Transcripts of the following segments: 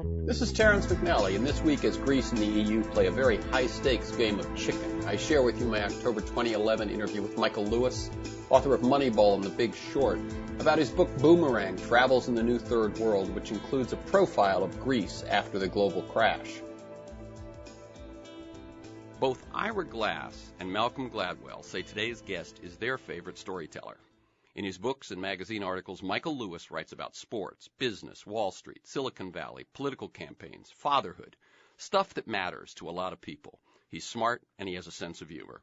This is Terrence McNally, and this week as Greece and the EU play a very high-stakes game of chicken, I share with you my October 2011 interview with Michael Lewis, author of Moneyball and The Big Short, about his book Boomerang, Travels in the New Third World, which includes a profile of Greece after the global crash. Both Ira Glass and Malcolm Gladwell say today's guest is their favorite storyteller. In his books and magazine articles, Michael Lewis writes about sports, business, Wall Street, Silicon Valley, political campaigns, fatherhood, stuff that matters to a lot of people. He's smart, and he has a sense of humor.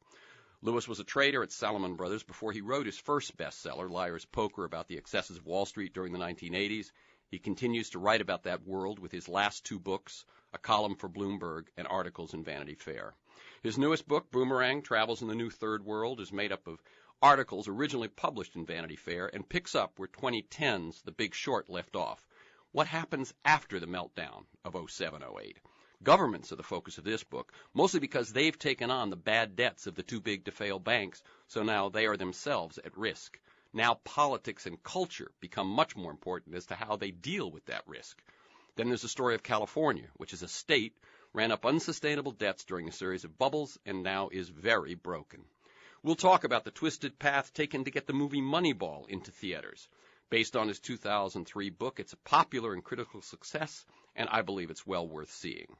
Lewis was a trader at Salomon Brothers before he wrote his first bestseller, Liar's Poker, about the excesses of Wall Street during the 1980s. He continues to write about that world with his last two books, a column for Bloomberg, and articles in Vanity Fair. His newest book, Boomerang, Travels in the New Third World, is made up of articles originally published in Vanity Fair and picks up where 2010's The Big Short left off. What happens after the meltdown of 07-08? Governments are the focus of this book, mostly because they've taken on the bad debts of the too-big-to-fail banks, so now they are themselves at risk. Now politics and culture become much more important as to how they deal with that risk. Then there's the story of California, which is a state, ran up unsustainable debts during a series of bubbles, and now is very broken. We'll talk about the twisted path taken to get the movie Moneyball into theaters. Based on his 2003 book, it's a popular and critical success, and I believe it's well worth seeing.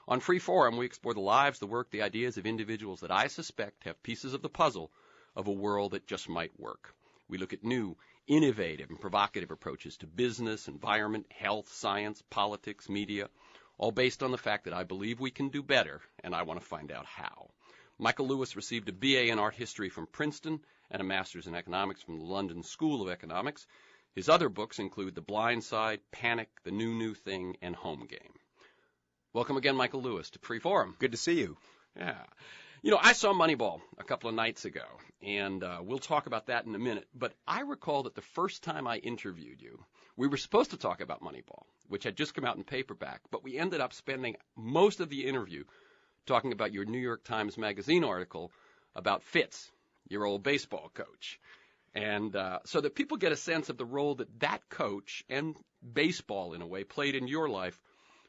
On Free Forum, we explore the lives, the work, the ideas of individuals that I suspect have pieces of the puzzle of a world that just might work. We look at new, innovative, and provocative approaches to business, environment, health, science, politics, media, all based on the fact that I believe we can do better, and I want to find out how. Michael Lewis received a BA in art history from Princeton and a master's in economics from the London School of Economics. His other books include The Blind Side, Panic, The New Thing, and Home Game. Welcome again, Michael Lewis, to Free Forum. Good to see you. Yeah. You know, I saw Moneyball a couple of nights ago, and we'll talk about that in a minute. But I recall that the first time I interviewed you, we were supposed to talk about Moneyball, which had just come out in paperback, but we ended up spending most of the interview talking about your New York Times Magazine article about Fitz, your old baseball coach. And so that people get a sense of the role that coach and baseball, in a way, played in your life.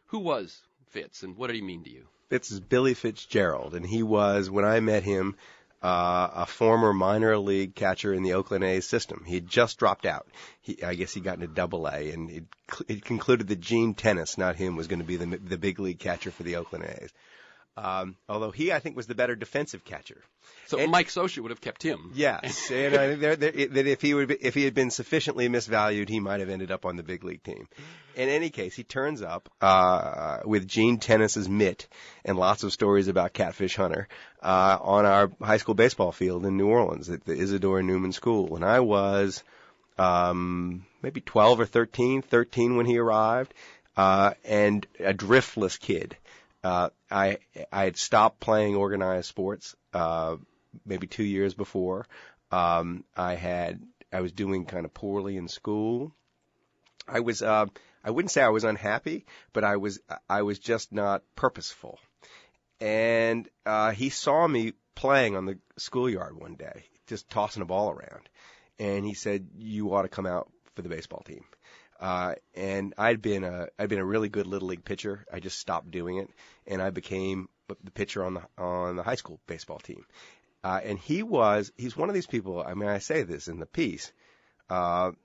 Who was Fitz, and what did he mean to you? Fitz is Billy Fitzgerald, and he was, when I met him, a former minor league catcher in the Oakland A's system. He had just dropped out. I guess he got into Double-A, and it concluded that Gene Tennis, not him, was going to be the big league catcher for the Oakland A's. Although he, I think, was the better defensive catcher. So Mike Scioscia would have kept him. Yes, and I think that if he had been sufficiently misvalued, he might have ended up on the big league team. In any case, he turns up with Gene Tennis's mitt and lots of stories about Catfish Hunter on our high school baseball field in New Orleans at the Isidore Newman School. And I was maybe 12 or 13 when he arrived, and a driftless kid. I had stopped playing organized sports maybe 2 years before. I was doing kind of poorly in school. I wouldn't say I was unhappy, but I was just not purposeful. And he saw me playing on the schoolyard one day, just tossing a ball around, and he said, "You ought to come out for the baseball team." And I'd been a really good little league pitcher. I just stopped doing it, and I became the pitcher on the high school baseball team. And he's one of these people. I mean, I say this in the piece, but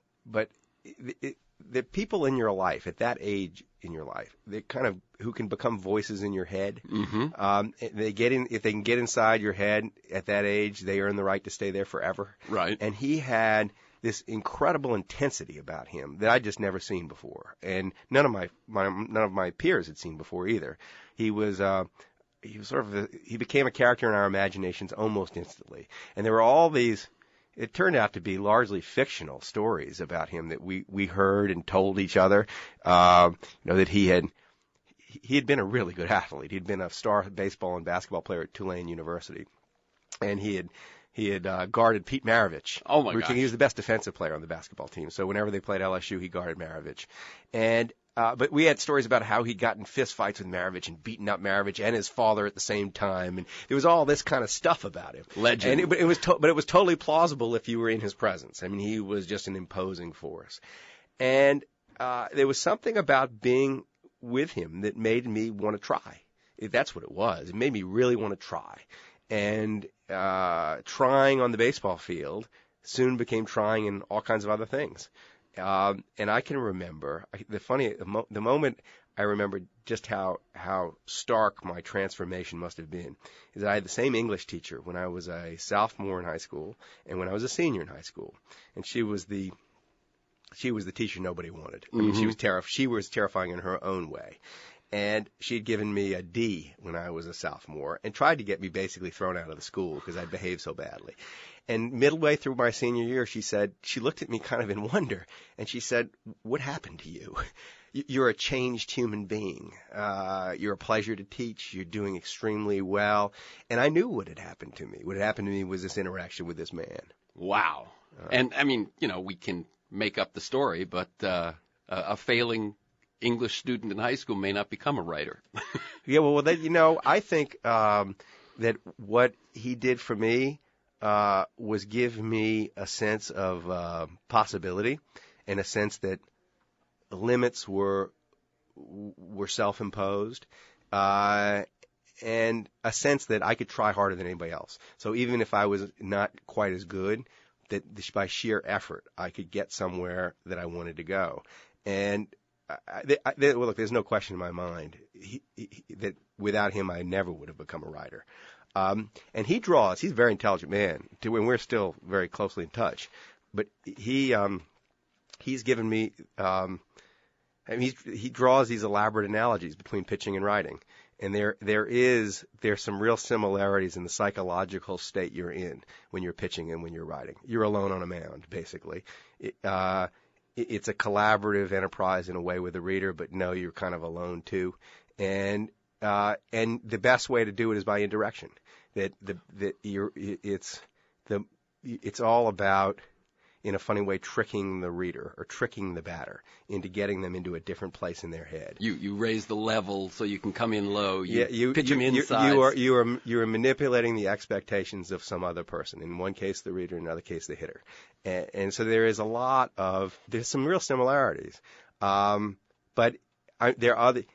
the people in your life at that age in your life, they kind of who can become voices in your head. Mm-hmm. If they can get inside your head at that age, they earn the right to stay there forever. Right. And he had this incredible intensity about him that I'd just never seen before, and none of my peers had seen before either. He became a character in our imaginations almost instantly, and there were all these. It turned out to be largely fictional stories about him that we heard and told each other. That he had been a really good athlete. He'd been a star baseball and basketball player at Tulane University, and he had guarded Pete Maravich. Oh my gosh. He was the best defensive player on the basketball team. So whenever they played LSU, he guarded Maravich. And but we had stories about how he'd gotten fist fights with Maravich and beaten up Maravich and his father at the same time. And there was all this kind of stuff about him. Legend. And it was totally plausible if you were in his presence. I mean, he was just an imposing force. And there was something about being with him that made me want to try. That's what it was. It made me really want to try. And trying on the baseball field soon became trying in all kinds of other things. And I can remember the moment I remember just how stark my transformation must have been is that I had the same English teacher when I was a sophomore in high school and when I was a senior in high school, and she was the teacher nobody wanted. I mean, she was terrifying in her own way. And she'd given me a D when I was a sophomore and tried to get me basically thrown out of the school because I'd behaved so badly. And midway through my senior year, she looked at me kind of in wonder, and she said, "What happened to you? You're a changed human being. You're a pleasure to teach. You're doing extremely well." And I knew what had happened to me. What had happened to me was this interaction with this man. Wow. And, I mean, we can make up the story, but a failing English student in high school may not become a writer. Yeah, well, I think that what he did for me was give me a sense of possibility and a sense that limits were self-imposed, and a sense that I could try harder than anybody else. So even if I was not quite as good, that by sheer effort I could get somewhere that I wanted to go. And look, there's no question in my mind that without him I never would have become a writer. And he's a very intelligent man, and we're still very closely in touch. But he's given me, he draws these elaborate analogies between pitching and writing. And there's some real similarities in the psychological state you're in when you're pitching and when you're writing. You're alone on a mound, basically. It's a collaborative enterprise in a way with the reader, but no, you're kind of alone too. And the best way to do it is by indirection. It's all about, in a funny way, tricking the reader or tricking the batter into getting them into a different place in their head. You raise the level so you can come in low. You pitch them inside. You are manipulating the expectations of some other person. In one case, the reader. In another case, the hitter. And so there's some real similarities. But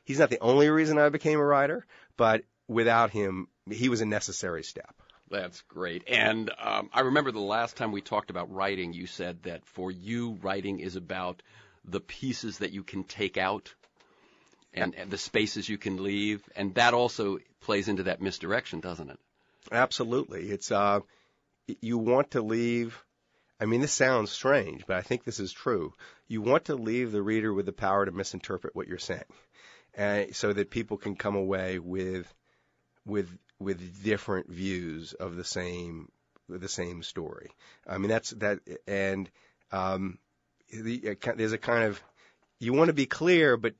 he's not the only reason I became a writer. But without him, he was a necessary step. That's great. And I remember the last time we talked about writing, you said that for you, writing is about the pieces that you can take out and the spaces you can leave. And that also plays into that misdirection, doesn't it? Absolutely. It's you want to leave. I mean, this sounds strange, but I think this is true. You want to leave the reader with the power to misinterpret what you're saying, so that people can come away with different views of the same story. I mean, there's a kind of, you want to be clear, but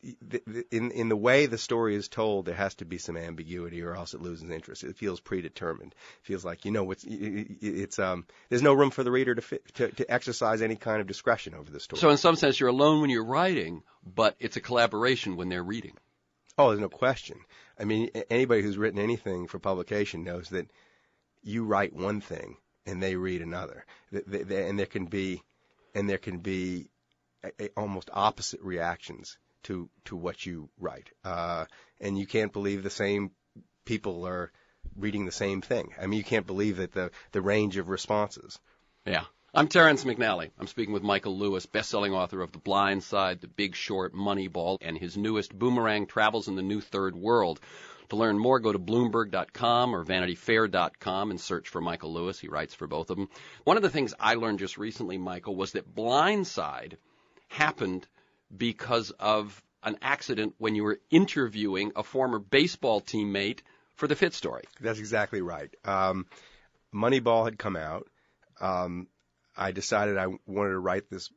in the way the story is told, there has to be some ambiguity, or else it loses interest. It feels predetermined. It feels like there's no room for the reader to exercise any kind of discretion over the story. So in some sense, you're alone when you're writing, but it's a collaboration when they're reading. Oh, there's no question. I mean, anybody who's written anything for publication knows that you write one thing and they read another, and there can be almost opposite reactions to what you write, and you can't believe the same people are reading the same thing. I mean, you can't believe that the range of responses. Yeah. I'm Terrence McNally. I'm speaking with Michael Lewis, best-selling author of The Blind Side, The Big Short, Moneyball, and his newest Boomerang, Travels in the New Third World. To learn more, go to Bloomberg.com or VanityFair.com and search for Michael Lewis. He writes for both of them. One of the things I learned just recently, Michael, was that Blind Side happened because of an accident when you were interviewing a former baseball teammate for the Fit Story. That's exactly right. Moneyball had come out. I decided I wanted to write this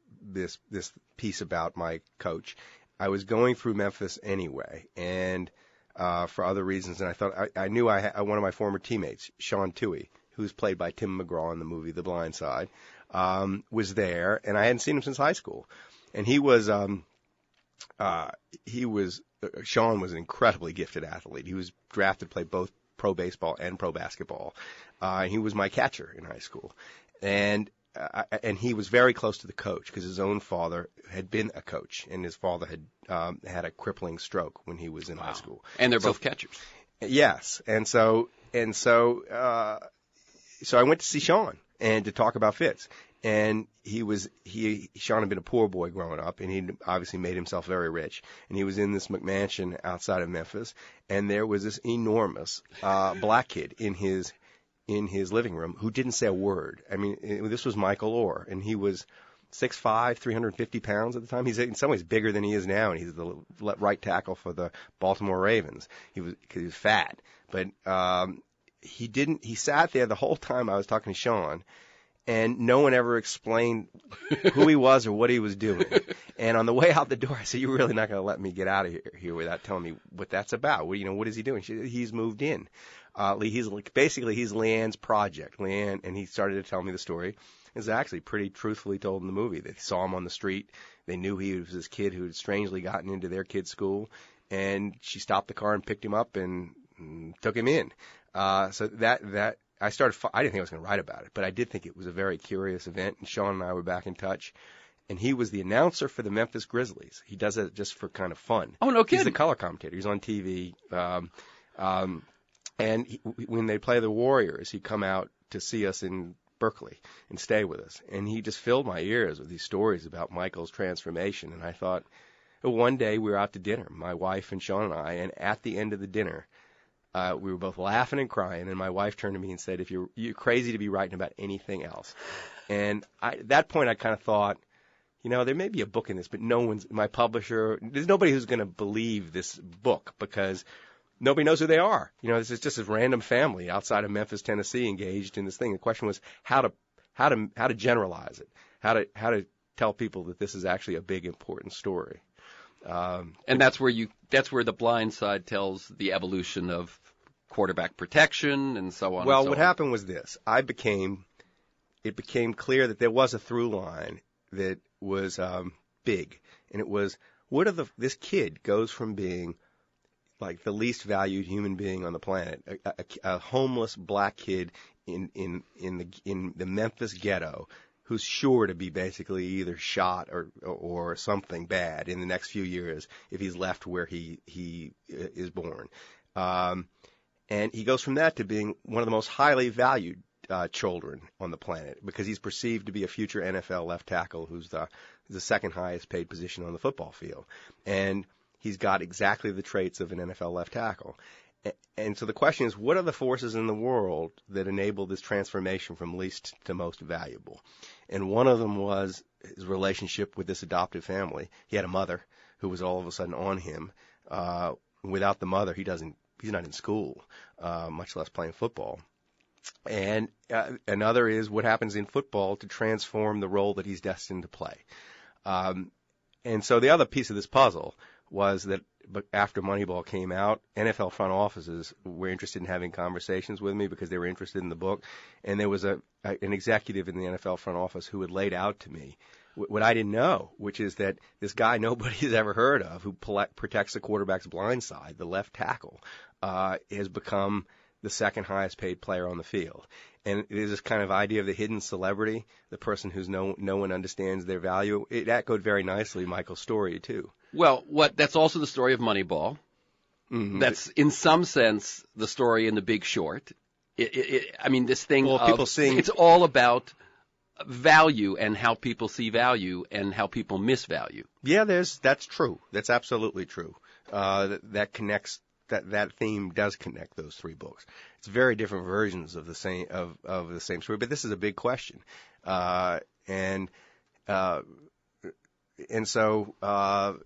piece about my coach. I was going through Memphis anyway, and for other reasons, and I thought I knew one of my former teammates, Sean Toohey, who's played by Tim McGraw in the movie The Blind Side, was there, and I hadn't seen him since high school. And Sean was an incredibly gifted athlete. He was drafted to play both pro baseball and pro basketball. He was my catcher in high school. And and he was very close to the coach because his own father had been a coach, and his father had had a crippling stroke when he was in high school. And they're both catchers. Yes, so I went to see Sean and to talk about Fitz. And Sean had been a poor boy growing up, and he'd obviously made himself very rich. And he was in this McMansion outside of Memphis, and there was this enormous black kid in his living room who didn't say a word. I mean, this was Michael Orr, and he was 6'5", 350 pounds at the time. He's in some ways bigger than he is now, and he's the right tackle for the Baltimore Ravens. Because he was fat, but he sat there the whole time I was talking to Sean. And no one ever explained who he was or what he was doing. And on the way out the door, I said, "You're really not going to let me get out of here without telling me what that's about. What is he doing?" She said, "He's moved in. He's Leanne's project." Leanne, and he started to tell me the story. It's actually pretty truthfully told in the movie. They saw him on the street. They knew he was this kid who had strangely gotten into their kid's school. And she stopped the car and picked him up and took him in. So that. I didn't think I was going to write about it, but I did think it was a very curious event, and Sean and I were back in touch. And he was the announcer for the Memphis Grizzlies. He does it just for kind of fun. Oh, no kidding. He's the color commentator. He's on TV. When they play the Warriors, he'd come out to see us in Berkeley and stay with us. And he just filled my ears with these stories about Michael's transformation. And I thought, one day we were out to dinner, my wife and Sean and I, and at the end of the dinner, we were both laughing and crying, and my wife turned to me and said, "You're crazy to be writing about anything else." And at that point, I kind of thought, there may be a book in this, but my publisher, there's nobody who's going to believe this book because nobody knows who they are. This is just a random family outside of Memphis, Tennessee, engaged in this thing. The question was how to generalize it, how to tell people that this is actually a big, important story. And that's where the Blind Side tells the evolution of quarterback protection and so on. Well, what happened was this: it became clear that there was a through line that was big, and it was this kid goes from being like the least valued human being on the planet, a homeless black kid in the Memphis ghetto, who's sure to be basically either shot or something bad in the next few years if he's left where he is born. And he goes from that to being one of the most highly valued children on the planet because he's perceived to be a future NFL left tackle who's the second highest paid position on the football field. And he's got exactly the traits of an NFL left tackle. And so the question is, what are the forces in the world that enable this transformation from least to most valuable? And one of them was his relationship with this adoptive family. He had a mother who was all of a sudden on him. Without the mother, he's not in school, much less playing football. And another is what happens in football to transform the role that he's destined to play. And so the other piece of this puzzle was that after Moneyball came out, NFL front offices were interested in having conversations with me because they were interested in the book. And there was an executive in the NFL front office who had laid out to me what I didn't know, which is that this guy nobody's ever heard of who protects the quarterback's blind side, the left tackle, has become the second highest paid player on the field. And it is this kind of idea of the hidden celebrity, the person who's no one understands their value. It echoed very nicely Michael's story, too. Well, that's also the story of Moneyball. Mm-hmm. That's, in some sense, the story in The Big Short. This thing it's all about value and how people see value and how people misvalue. Yeah, that's true. That's absolutely true. That connects. That theme does connect those three books. It's very different versions of the same of the same story, but this is a big question, and so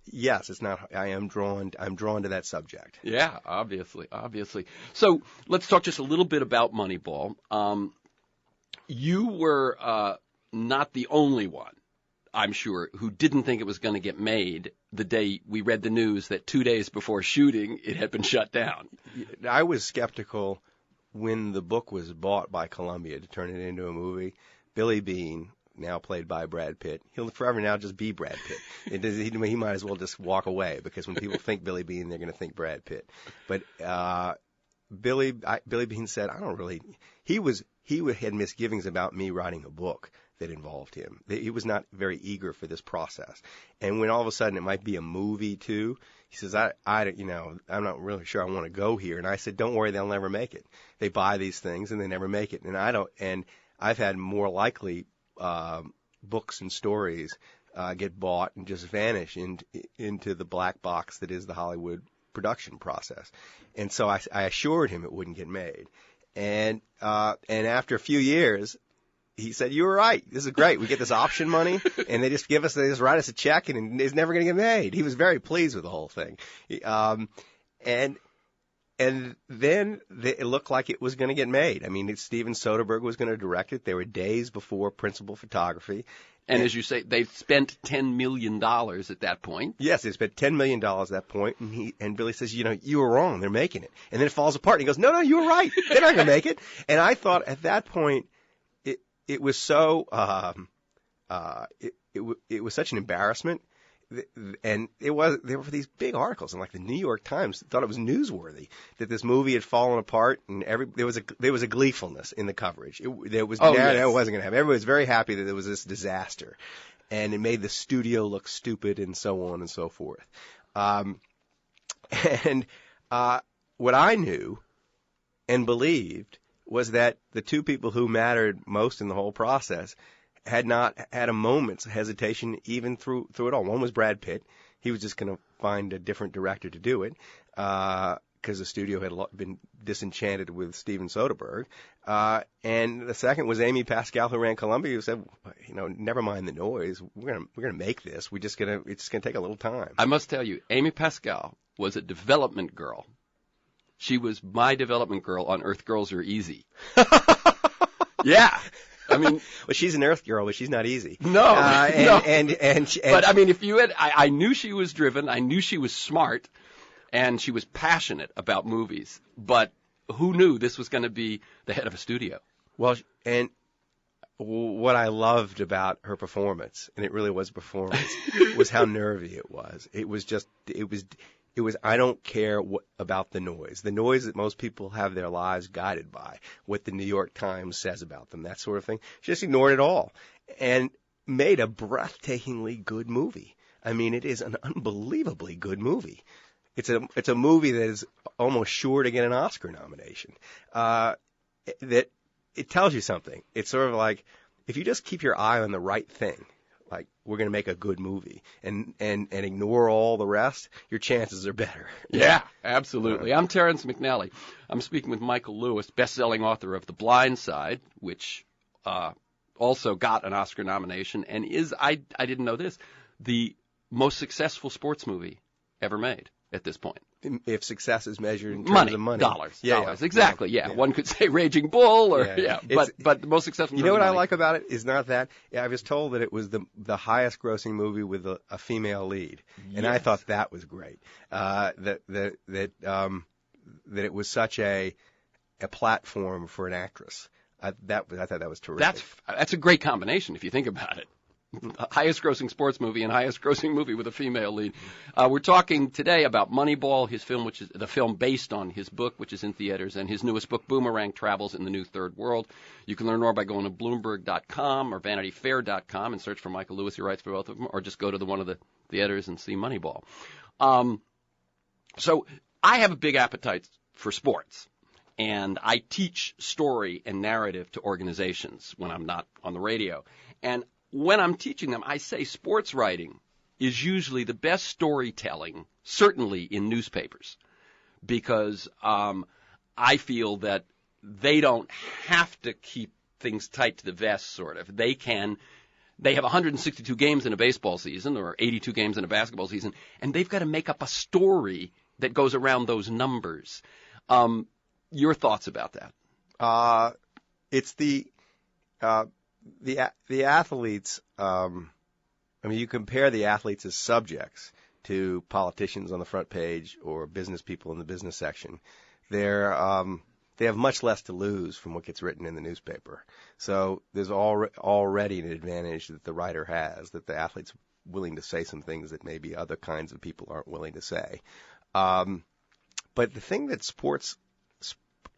yes, it's not. I'm drawn to that subject. Yeah, obviously. So let's talk just a little bit about Moneyball. You were not the only one, I'm sure, who didn't think it was going to get made the day we read the news that 2 days before shooting it had been shut down. I was skeptical when the book was bought by Columbia to turn it into a movie. Billy Beane, now played by Brad Pitt, he'll forever now just be Brad Pitt. He might as well just walk away because when people think Billy Beane, they're going to think Brad Pitt. But Billy Beane said, I don't really. He had misgivings about me writing a book that involved him. He was not very eager for this process. And when all of a sudden it might be a movie too, he says, I'm not really sure I want to go here. And I said, don't worry, they'll never make it. They buy these things and they never make it. And I've had more likely books and stories get bought and just vanish into the black box that is the Hollywood production process. And so I assured him it wouldn't get made. And after a few years, he said, "You were right. This is great. We get this option money, and they just write us a check, and it's never going to get made." He was very pleased with the whole thing. And then it looked like it was going to get made. I mean, Steven Soderbergh was going to direct it. They were days before principal photography. And as you say, they spent $10 million at that point. Yes, they spent $10 million at that point. And Billy says, you were wrong. They're making it. And then it falls apart. And he goes, no, you were right. They're not going to make it. And I thought at that point, it was so, it was such an embarrassment. And there were these big articles, and like the New York Times thought it was newsworthy that this movie had fallen apart, and there was a gleefulness in the coverage. It wasn't going to happen. Everybody was very happy that there was this disaster, and it made the studio look stupid, and so on and so forth. What I knew and believed was that the two people who mattered most in the whole process had not had a moment's hesitation even through it all. One was Brad Pitt. He was just going to find a different director to do it because the studio had been disenchanted with Steven Soderbergh. And the second was Amy Pascal, who ran Columbia, who said, never mind the noise. We're gonna make this. It's just gonna take a little time. I must tell you, Amy Pascal was a development girl. She was my development girl on Earth Girls Are Easy. Yeah. I mean, well, she's an Earth girl, but she's not easy. No, no. But I mean, if you had, I knew she was driven. I knew she was smart, and she was passionate about movies. But who knew this was going to be the head of a studio? Well, and what I loved about her performance, and it really was a performance, was how nervy it was. It was. I don't care about the noise that most people have their lives guided by, what the New York Times says about them, that sort of thing. She just ignored it all and made a breathtakingly good movie. I mean, it is an unbelievably good movie. It's a movie that is almost sure to get an Oscar nomination. That it tells you something. It's sort of like if you just keep your eye on the right thing, like we're going to make a good movie, and ignore all the rest, your chances are better. Yeah, absolutely. I'm Terrence McNally. I'm speaking with Michael Lewis, best-selling author of The Blind Side, which also got an Oscar nomination and is, I didn't know this, the most successful sports movie ever made at this point. If success is measured in terms of money. Dollars. Exactly, yeah. One could say Raging Bull or, but the most successful. You know what I like about it is not that. I was told that it was the highest grossing movie with a female lead. And I thought that was great. That it was such a platform for an actress. I thought that was terrific. That's a great combination if you think about it. Highest grossing sports movie and highest grossing movie with a female lead. We're talking today about Moneyball, his film, which is the film based on his book, which is in theaters, and his newest book, Boomerang, Travels in the New Third World. You can learn more by going to Bloomberg.com or VanityFair.com and search for Michael Lewis. He writes for both of them, or just go to one of the theaters and see Moneyball. So I have a big appetite for sports, and I teach story and narrative to organizations when I'm not on the radio. And when I'm teaching them, I say sports writing is usually the best storytelling, certainly in newspapers, because I feel that they don't have to keep things tight to the vest, sort of. They have 162 games in a baseball season or 82 games in a basketball season, and they've got to make up a story that goes around those numbers. Your thoughts about that? It's the athletes, you compare the athletes as subjects to politicians on the front page or business people in the business section. They have much less to lose from what gets written in the newspaper. So there's already an advantage that the writer has, that the athlete's willing to say some things that maybe other kinds of people aren't willing to say. But the thing that sports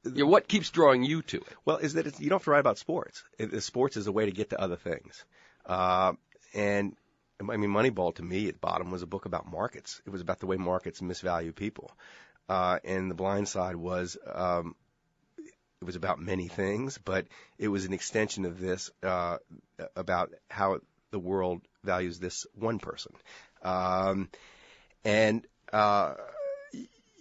what keeps drawing you to it? Well, is that you don't have to write about sports. Sports is a way to get to other things. And I mean, Moneyball to me at bottom was a book about markets. It was about the way markets misvalue people. And The Blind Side was it was about many things, but it was an extension of this about how the world values this one person. And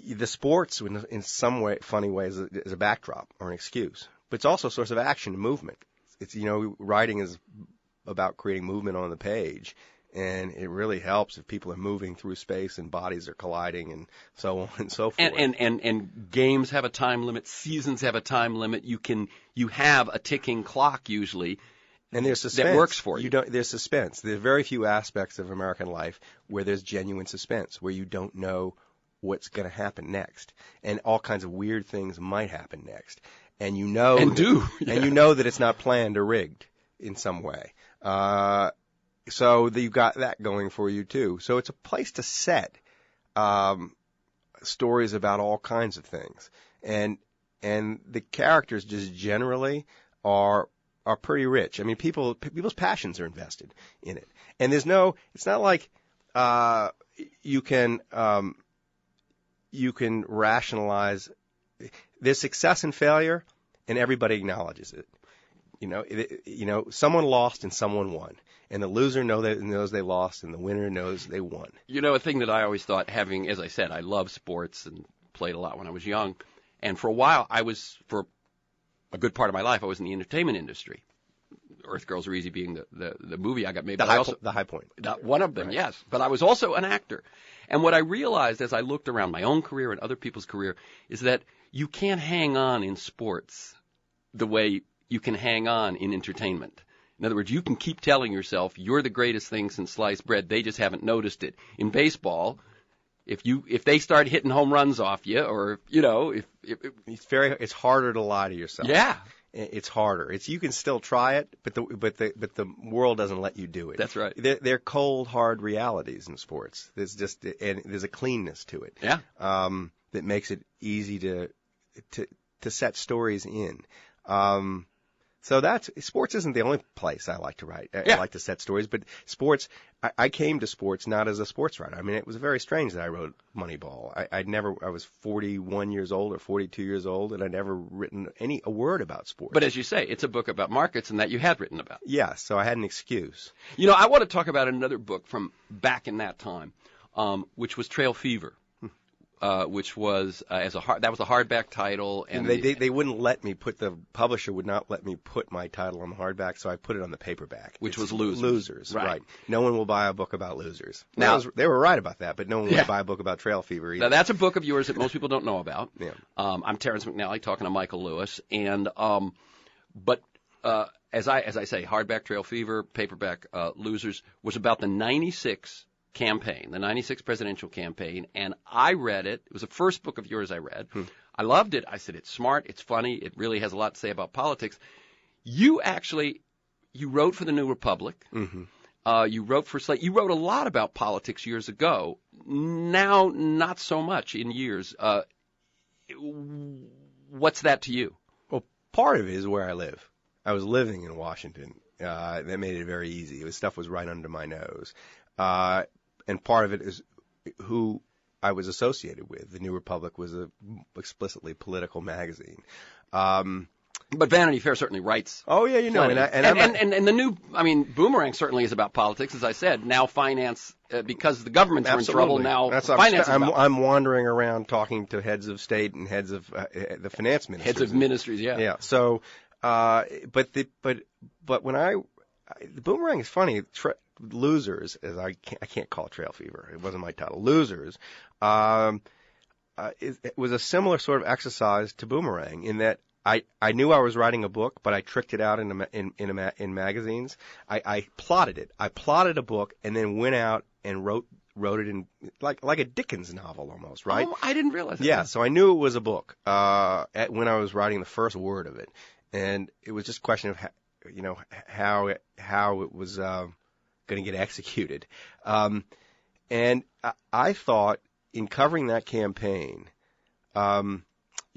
the sports, in some way, funny ways, is a backdrop or an excuse, but it's also a source of action and movement. It's writing is about creating movement on the page, and it really helps if people are moving through space and bodies are colliding and so on and so forth. And games have a time limit, seasons have a time limit. You have a ticking clock usually. And there's suspense. That works for you. There's suspense. There are very few aspects of American life where there's genuine suspense, where you don't know what's going to happen next, and all kinds of weird things might happen next, and you know that it's not planned or rigged in some way. So you've got that going for you too. So it's a place to set stories about all kinds of things, and the characters just generally are pretty rich. I mean, people's passions are invested in it, and it's not like you can rationalize. There's success and failure, and everybody acknowledges it. Someone lost and someone won, and the loser knows they lost, and the winner knows they won. A thing that I always thought, having, as I said, I love sports and played a lot when I was young, and for a while for a good part of my life, I was in the entertainment industry. Earth Girls Are Easy being the movie I got made. The high point. One of them, right. Yes. But I was also an actor. And what I realized as I looked around my own career and other people's career is that you can't hang on in sports the way you can hang on in entertainment. In other words, you can keep telling yourself you're the greatest thing since sliced bread. They just haven't noticed it. In baseball, if they start hitting home runs off you, or it's harder to lie to yourself. Yeah. It's harder. You can still try it, but the world doesn't let you do it. That's right. They're cold, hard realities in sports. There's a cleanness to it. Yeah. That makes it easy to set stories in. So sports isn't the only place I like to write. I like to set stories, but sports, I came to sports not as a sports writer. I mean, it was very strange that I wrote Moneyball. I was 41 years old or 42 years old, and I'd never written a word about sports. But as you say, it's a book about markets, and that you had written about. Yeah, so I had an excuse. I want to talk about another book from back in that time, which was Trail Fever. Which was that was a hardback title, and they wouldn't let me the publisher would not let me put my title on the hardback, so I put it on the paperback, which was Losers. Losers, right? No one will buy a book about losers. Now they were right about that, but no one would buy a book about Trail Fever either. Now that's a book of yours that most people don't know about. Yeah. I'm Terrence McNally talking to Michael Lewis, and as I say, hardback Trail Fever, paperback Losers was about the '96. Campaign, the 96 presidential campaign, and I read it. It was the first book of yours I read. I loved it. I said, it's smart, it's funny, it really has a lot to say about politics. You wrote for the New Republic. Mm-hmm. You wrote for Slate. You wrote a lot about politics years ago. Now, not so much in years. What's that to you? Well, part of it is where I live. I was living in Washington. That made it very easy. Stuff was right under my nose. And part of it is who I was associated with. The New Republic was a explicitly political magazine. But Vanity Fair certainly writes. Oh yeah, and the new, Boomerang certainly is about politics, as I said. Now finance, because the governments are in trouble. Now finance. I'm wandering around talking to heads of state and heads of the finance ministries. Heads of ministries, yeah. Yeah. So, but when the Boomerang is funny. Losers, as I can't call it Trail Fever. It wasn't my title. Losers, it was a similar sort of exercise to Boomerang in that I knew I was writing a book, but I tricked it out in magazines. I plotted it. I plotted a book and then went out and wrote it in like a Dickens novel almost, right? Oh, I didn't realize that. Yeah, so I knew it was a book when I was writing the first word of it, and it was just a question of how it was going to get executed. And I thought in covering that campaign,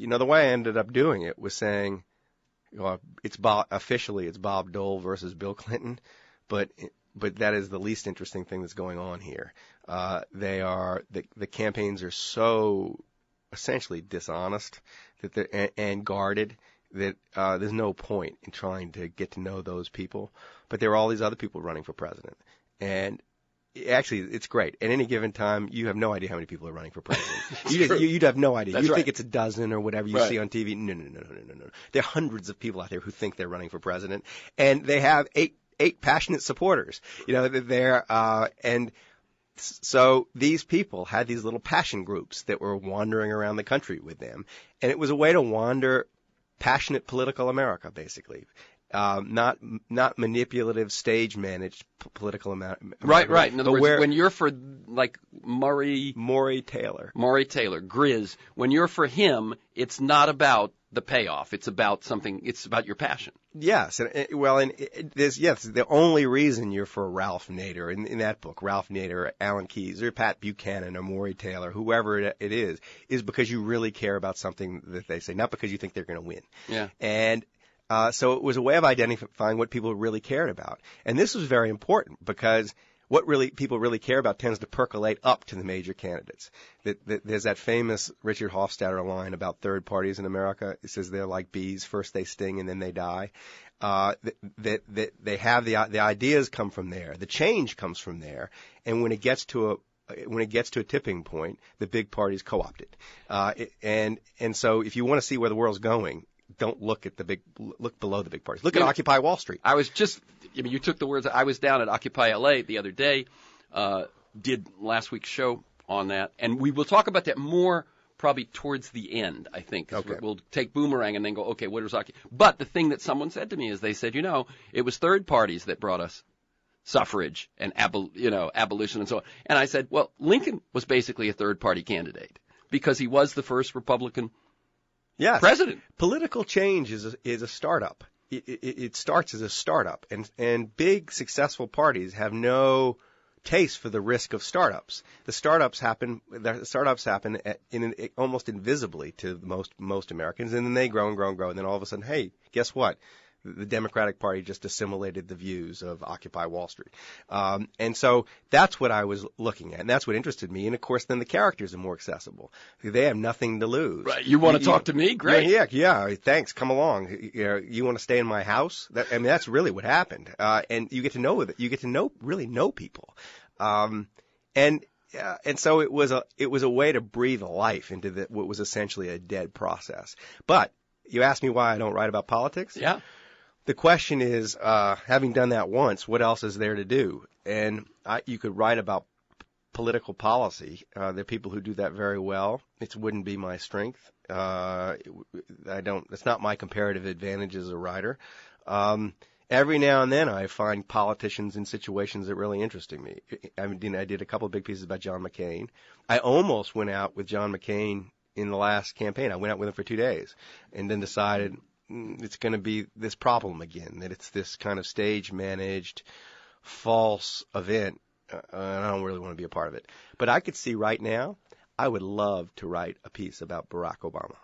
the way I ended up doing it was saying, officially it's Bob Dole versus Bill Clinton, but that is the least interesting thing that's going on here. The campaigns are so essentially dishonest and guarded that there's no point in trying to get to know those people. But there are all these other people running for president, and actually, it's great. At any given time, you have no idea how many people are running for president. You'd have no idea. You'd think it's a dozen or whatever you see on TV. No. There are hundreds of people out there who think they're running for president, and they have eight passionate supporters. And so these people had these little passion groups that were wandering around the country with them, and it was a way to wander passionate political America, basically. Not manipulative, stage managed political America. Right. In other words, when you're for like Maury Taylor, Grizz, when you're for him, it's not about the payoff. It's about something. It's about your passion. Yes, the only reason you're for Ralph Nader in that book, Ralph Nader, Alan Keyes, or Pat Buchanan, or Maury Taylor, whoever it is because you really care about something that they say, not because you think they're going to win. Yeah. And so it was a way of identifying what people really cared about. And this was very important because what people really care about tends to percolate up to the major candidates. There's that famous Richard Hofstadter line about third parties in America. It says they're like bees. First they sting and then they die. They have the ideas come from there. The change comes from there. And when it gets to a tipping point, the big parties co-opt it. And so if you want to see where the world's going, don't look below the big parties. Look at Occupy Wall Street. You took the words. I was down at Occupy LA the other day, did last week's show on that, and we will talk about that more probably towards the end, I think. Okay. We'll take Boomerang and then go, okay, what was Occupy? But the thing that someone said to me is they said, it was third parties that brought us suffrage and abolition and so on. And I said, well, Lincoln was basically a third party candidate because he was the first Republican president. Political change is a startup. It starts as a startup, and big successful parties have no taste for the risk of startups. The startups happen almost invisibly to most Americans, and then they grow and grow and grow, and then all of a sudden, hey, guess what? The Democratic Party just assimilated the views of Occupy Wall Street. And so that's what I was looking at, and that's what interested me. And, of course, then the characters are more accessible. They have nothing to lose. Right. You want to talk to me? Great. Yeah. Thanks. Come along. You want to stay in my house? That's really what happened. And you get to really know people. And so it was a way to breathe life into what was essentially a dead process. But you asked me why I don't write about politics? Yeah. The question is, having done that once, what else is there to do? And you could write about political policy. There are people who do that very well. It wouldn't be my strength. It's not my comparative advantage as a writer. Every now and then I find politicians in situations that really interesting me. I did a couple of big pieces about John McCain. I almost went out with John McCain in the last campaign. I went out with him for 2 days and then decided it's going to be this problem again, that it's this kind of stage-managed, false event, and I don't really want to be a part of it. But I could see right now, I would love to write a piece about Barack Obama.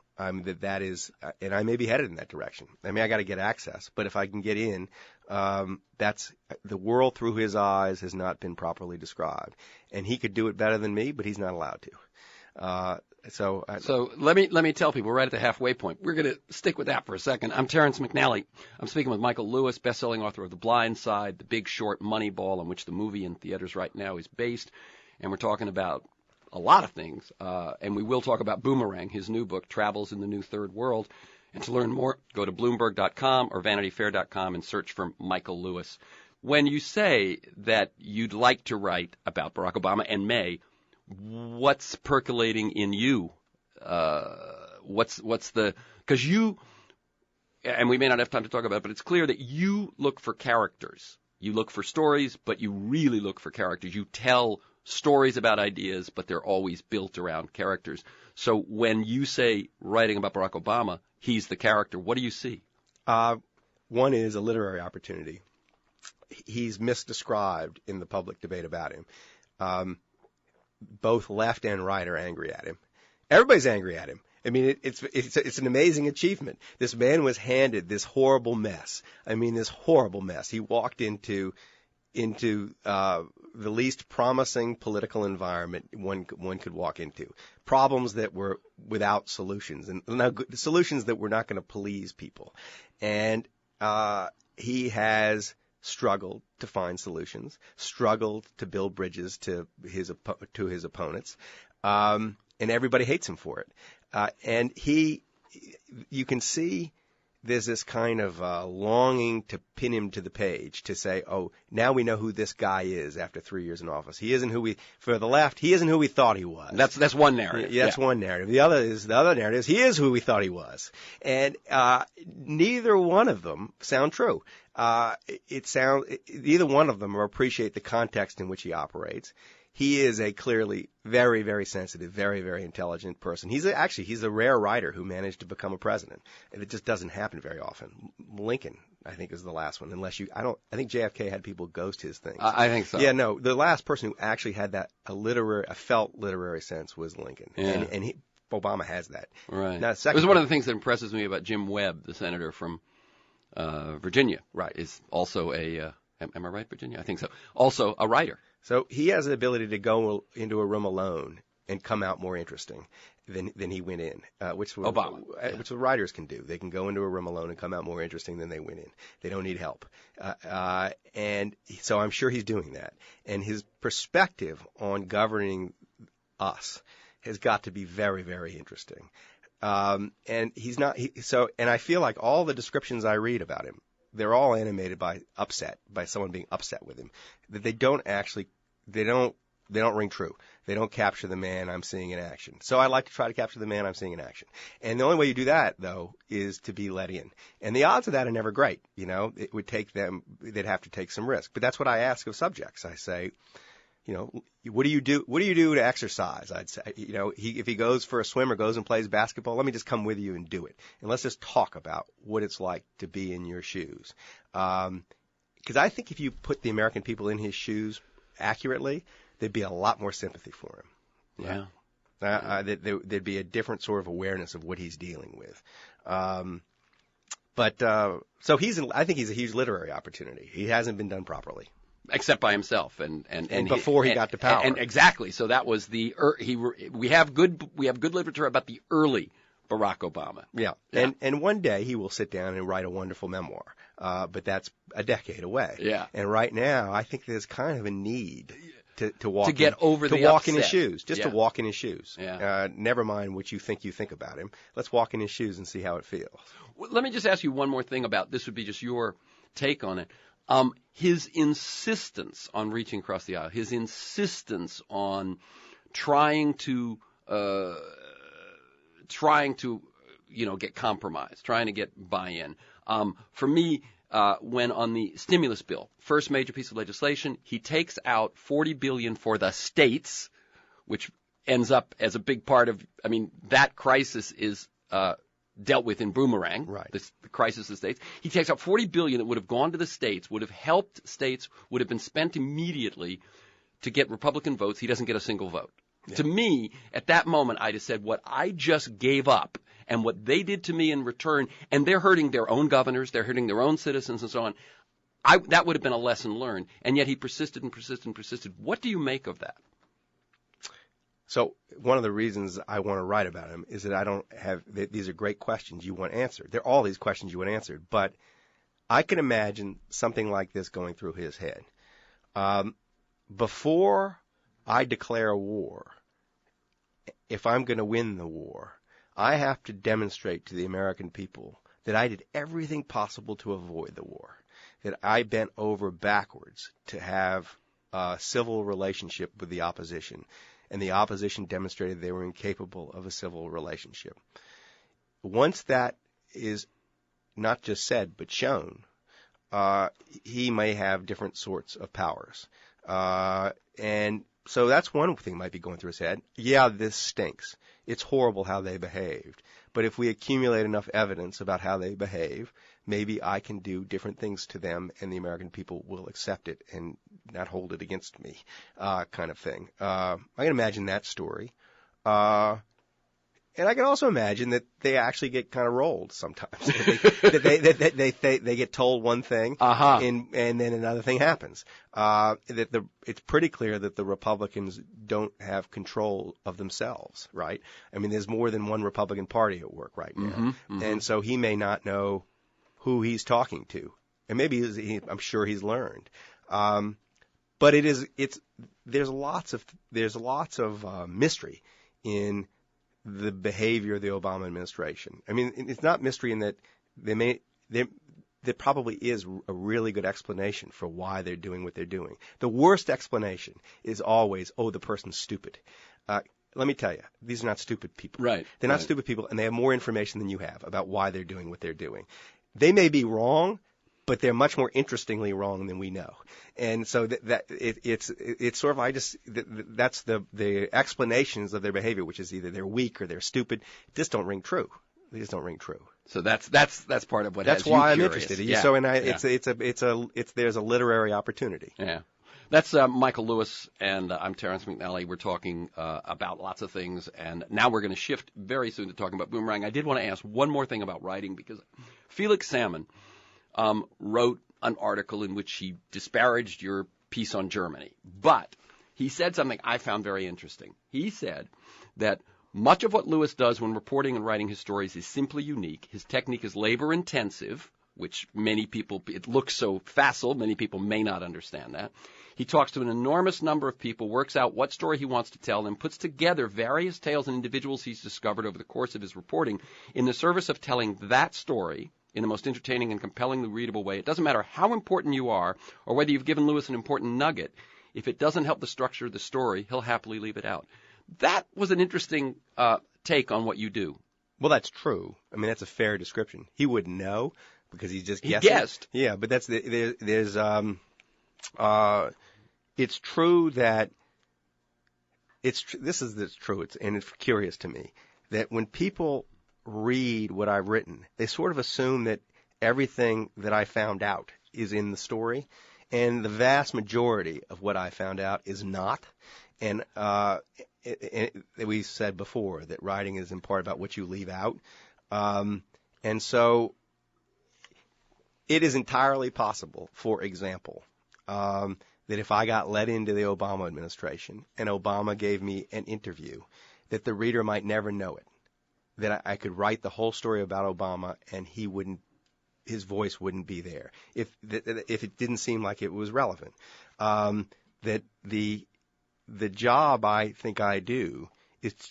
That is, and I may be headed in that direction. I got to get access, but if I can get in, that's the world through his eyes has not been properly described, and he could do it better than me, but he's not allowed to. So let me tell people, we're right at the halfway point. We're going to stick with that for a second. I'm Terrence McNally. I'm speaking with Michael Lewis, best-selling author of The Blind Side, The Big Short, Moneyball, on which the movie in theaters right now is based. And we're talking about a lot of things. And we will talk about Boomerang, his new book, Travels in the New Third World. And to learn more, go to Bloomberg.com or VanityFair.com and search for Michael Lewis. When you say that you'd like to write about Barack Obama and may, what's percolating in you? Because you, and we may not have time to talk about it, but it's clear that you look for characters. You look for stories, but you really look for characters. You tell stories about ideas, but they're always built around characters. So when you say writing about Barack Obama, he's the character, what do you see? One is a literary opportunity. He's misdescribed in the public debate about him. Both left and right are angry at him. Everybody's angry at him. I mean, it's an amazing achievement. This man was handed this horrible mess. I mean, this horrible mess. He walked into the least promising political environment one could walk into. Problems that were without solutions, and solutions that were not going to please people. And he has struggled to find solutions, struggled to build bridges to his opponents, and everybody hates him for it. And you can see there's this kind of longing to pin him to the page, to say, oh, now we know who this guy is after 3 years in office. He isn't for the left, he isn't who we thought he was. That's one narrative. That's one narrative. The other narrative is he is who we thought he was. And neither one of them sound true. Neither one of them appreciate the context in which he operates. He is a clearly very, very sensitive, very, very intelligent person. He's a rare writer who managed to become a president. And it just doesn't happen very often. Lincoln, I think, is the last one. I think JFK had people ghost his things. I think so. Yeah, no, the last person who actually had a felt literary sense was Lincoln. Yeah. And Obama has that. Right. Now, it was one of the things that impresses me about Jim Webb, the senator from Virginia. Right. Is also am I right, Virginia? I think so. Also a writer. So he has the ability to go into a room alone and come out more interesting than he went in, which writers can do. They can go into a room alone and come out more interesting than they went in. They don't need help. And so I'm sure he's doing that. And his perspective on governing us has got to be very, very interesting. And he's not, and I feel like all the descriptions I read about him, they're all animated by someone being upset with him. That they don't ring true. They don't capture the man I'm seeing in action. So I like to try to capture the man I'm seeing in action. And the only way you do that, though, is to be let in. And the odds of that are never great. It would take they'd have to take some risk. But that's what I ask of subjects. I say, what do you do? What do you do to exercise? I'd say, if he goes for a swim or goes and plays basketball, let me just come with you and do it. And let's just talk about what it's like to be in your shoes. Because I think if you put the American people in his shoes accurately, there'd be a lot more sympathy for him. Yeah. There'd be a different sort of awareness of what he's dealing with. So I think he's a huge literary opportunity. He hasn't been done properly. Except by himself, and before he got to power, and exactly. So that was we have good literature about the early Barack Obama. Yeah. And one day he will sit down and write a wonderful memoir, but that's a decade away. Yeah. And right now, I think there's kind of a need to walk to walk in his shoes, to walk in his shoes. Yeah. Never mind what you think about him. Let's walk in his shoes and see how it feels. Well, let me just ask you one more thing about this. Would be just your take on it. His insistence on reaching across the aisle, his insistence on trying to get compromise, trying to get buy-in. For me, when on the stimulus bill, first major piece of legislation, he takes out $40 billion for the states, which ends up as a big part of. I mean, that crisis is dealt with in Boomerang, right. The crisis of the states. He takes out $40 billion that would have gone to the states, would have helped states, would have been spent immediately to get Republican votes. He doesn't get a single vote. Yeah. To me, at that moment, I just said, what I just gave up and what they did to me in return, and they're hurting their own governors, they're hurting their own citizens and so on. That would have been a lesson learned. And yet he persisted and persisted and persisted. What do you make of that? So one of the reasons I want to write about him is that I don't have – these are great questions you want answered. They're all these questions you want answered. But I can imagine something like this going through his head. Before I declare a war, if I'm going to win the war, I have to demonstrate to the American people that I did everything possible to avoid the war, that I bent over backwards to have a civil relationship with the opposition, and the opposition demonstrated they were incapable of a civil relationship. Once that is not just said but shown, he may have different sorts of powers. And so that's one thing might be going through his head. Yeah, this stinks. It's horrible how they behaved. But if we accumulate enough evidence about how they behave, maybe I can do different things to them and the American people will accept it and not hold it against me, kind of thing. I can imagine that story. And And I can also imagine that they actually get kind of rolled sometimes. that they get told one thing, and then another thing happens. It's pretty clear that the Republicans don't have control of themselves, right? I mean, there's more than one Republican Party at work right now, and so he may not know who he's talking to, and maybe I'm sure he's learned. But there's lots of mystery in the behavior of the Obama administration. I mean, it's not mystery in that there probably is a really good explanation for why they're doing what they're doing. The worst explanation is always, oh, the person's stupid. Let me tell you, these are not stupid people. Right. They're not stupid people, and they have more information than you have about why they're doing what they're doing. They may be wrong, but they're much more interestingly wrong than we know. And so it's sort of, that's the explanations of their behavior, which is either they're weak or they're stupid, just don't ring true. They just don't ring true. So that's part of what that's has you why I'm curious. interested. Yeah. So there's a literary opportunity. Yeah. That's Michael Lewis, and I'm Terrence McNally. We're talking about lots of things, and now we're going to shift very soon to talking about Boomerang. I did want to ask one more thing about writing, because Felix Salmon wrote an article in which he disparaged your piece on Germany. But he said something I found very interesting. He said that much of what Lewis does when reporting and writing his stories is simply unique. His technique is labor-intensive, which many people, it looks so facile, many people may not understand that. He talks to an enormous number of people, works out what story he wants to tell, and puts together various tales and individuals he's discovered over the course of his reporting in the service of telling that story in the most entertaining and compellingly readable way. It doesn't matter how important you are or whether you've given Lewis an important nugget. If it doesn't help the structure of the story, he'll happily leave it out. That was an interesting take on what you do. Well, that's true. I mean, that's a fair description. He wouldn't know because he's just guessing. He guessed. Yeah, but it's true that it's true. And it's curious to me that when people read what I've written, they sort of assume that everything that I found out is in the story, and the vast majority of what I found out is not. And we said before that writing is in part about what you leave out, and so it is entirely possible, for example, that if I got let into the Obama administration and Obama gave me an interview, that the reader might never know it. That I could write the whole story about Obama and his voice wouldn't be there if it didn't seem like it was relevant. That the job I think I do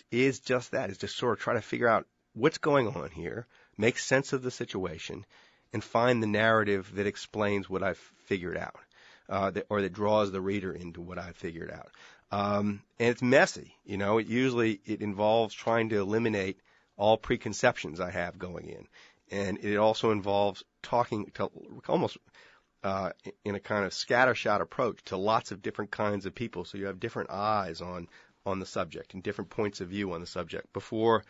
is just that, is to sort of try to figure out what's going on here, make sense of the situation, and find the narrative that explains what I've figured out, or that draws the reader into what I've figured out. And it's messy, It involves trying to eliminate all preconceptions I have going in. And it also involves talking to almost in a kind of scattershot approach to lots of different kinds of people, so you have different eyes on the subject and different points of view on the subject before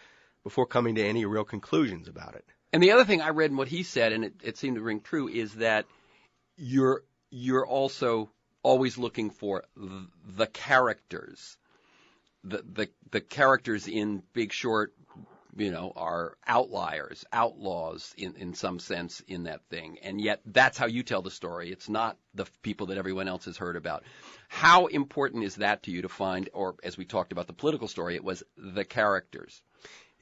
coming to any real conclusions about it. And the other thing I read in what he said, and it seemed to ring true, is that you're also always looking for the characters. The characters in Big Short, are outliers, outlaws in some sense in that thing. And yet that's how you tell the story. It's not the people that everyone else has heard about. How important is that to you to find, or as we talked about the political story, it was the characters?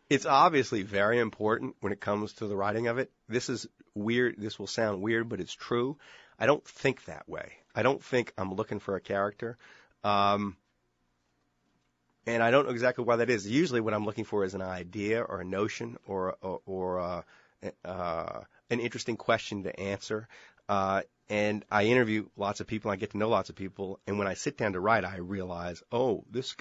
It's obviously very important when it comes to the writing of it. This is weird. This will sound weird, but it's true. I don't think that way. I don't think I'm looking for a character. And I don't know exactly why that is. Usually what I'm looking for is an idea or a notion or an interesting question to answer. And I interview lots of people. I get to know lots of people. And when I sit down to write, I realize, oh, this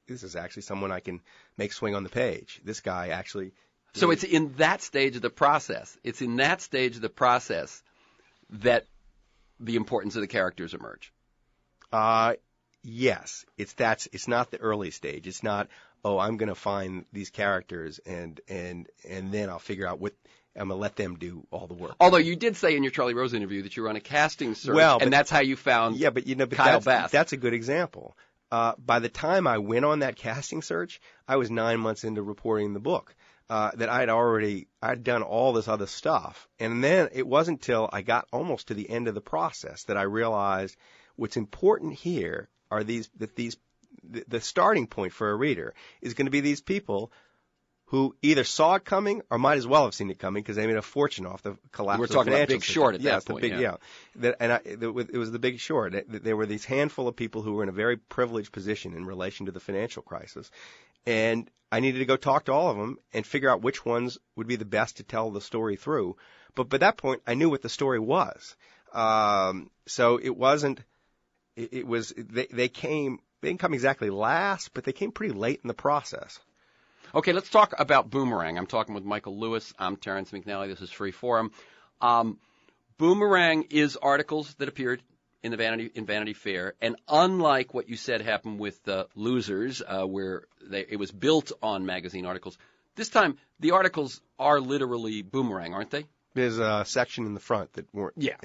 is actually someone I can make swing on the page. This guy actually. So it's in that stage of the process. It's in that stage of the process that the importance of the characters emerge. Yes, it's not the early stage. It's not, oh, I'm going to find these characters and then I'll figure out what I'm going to let them do all the work. Although you did say in your Charlie Rose interview that you were on a casting search, and that's how you found Kyle Bass. That's a good example. by the time I went on that casting search, I was 9 months into reporting the book. That I'd done all this other stuff. And then it wasn't till I got almost to the end of the process that I realized what's important here are the starting point for a reader is going to be these people who either saw it coming or might as well have seen it coming because they made a fortune off the collapse of the financial system. We're talking about Big Short at that point. It was the Big Short. There were these handful of people who were in a very privileged position in relation to the financial crisis. And I needed to go talk to all of them and figure out which ones would be the best to tell the story through. But by that point, I knew what the story was. So it wasn't, they didn't come exactly last, but they came pretty late in the process. Okay, let's talk about Boomerang. I'm talking with Michael Lewis. I'm Terrence McNally. This is Free Forum. Boomerang is articles that appeared in Vanity Fair, and unlike what you said happened with Losers, where it was built on magazine articles, this time the articles are literally Boomerang, aren't they? There's a section in the front that weren't. Yeah.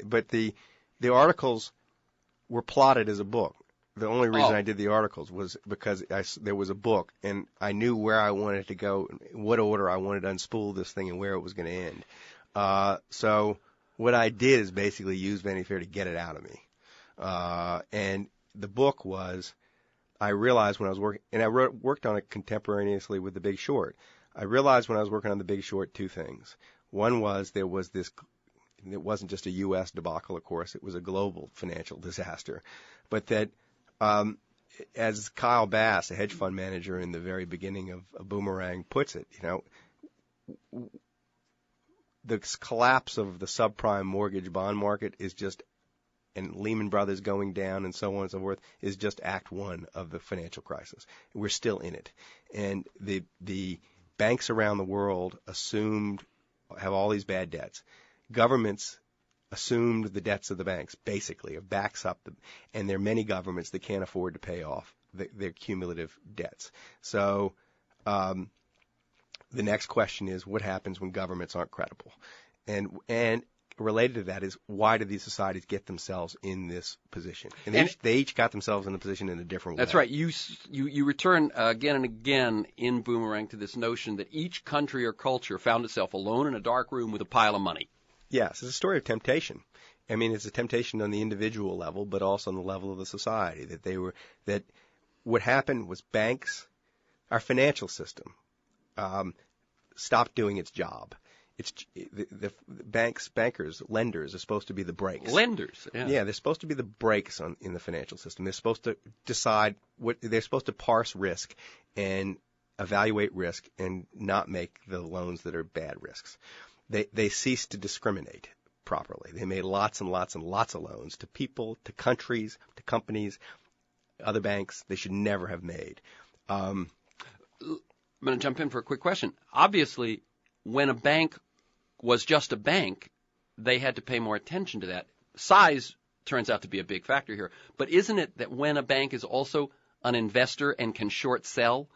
But the articles were plotted as a book. The only reason I did the articles was because there was a book, and I knew where I wanted to go, what order I wanted to unspool this thing, and where it was going to end. So what I did is basically use Vanity Fair to get it out of me. And the book was, I realized when I was working, and I worked on it contemporaneously with The Big Short. I realized when I was working on The Big Short two things. One was there was this, it wasn't just a U.S. debacle, of course, it was a global financial disaster. But that, as Kyle Bass, a hedge fund manager in the very beginning of Boomerang, puts it, the collapse of the subprime mortgage bond market is just, and Lehman Brothers going down and so on and so forth, is just act one of the financial crisis. We're still in it. And the banks around the world have all these bad debts. Governments assumed the debts of the banks, basically, or backs up and there are many governments that can't afford to pay off their cumulative debts. So the next question is, what happens when governments aren't credible? And related to that is, why do these societies get themselves in this position? And they each got themselves in a position in a different way. That's right. You return again and again in Boomerang to this notion that each country or culture found itself alone in a dark room with a pile of money. Yes, it's a story of temptation. I mean, it's a temptation on the individual level, but also on the level of the society. That what happened was banks, our financial system, stopped doing its job. The bankers, lenders are supposed to be the brakes. Lenders, yeah. Yeah, they're supposed to be the brakes in the financial system. They're supposed to decide they're supposed to parse risk and evaluate risk and not make the loans that are bad risks. They ceased to discriminate properly. They made lots and lots and lots of loans to people, to countries, to companies, other banks they should never have made. I'm going to jump in for a quick question. Obviously, when a bank was just a bank, they had to pay more attention to that. Size turns out to be a big factor here. But isn't it that when a bank is also an investor and can short sell,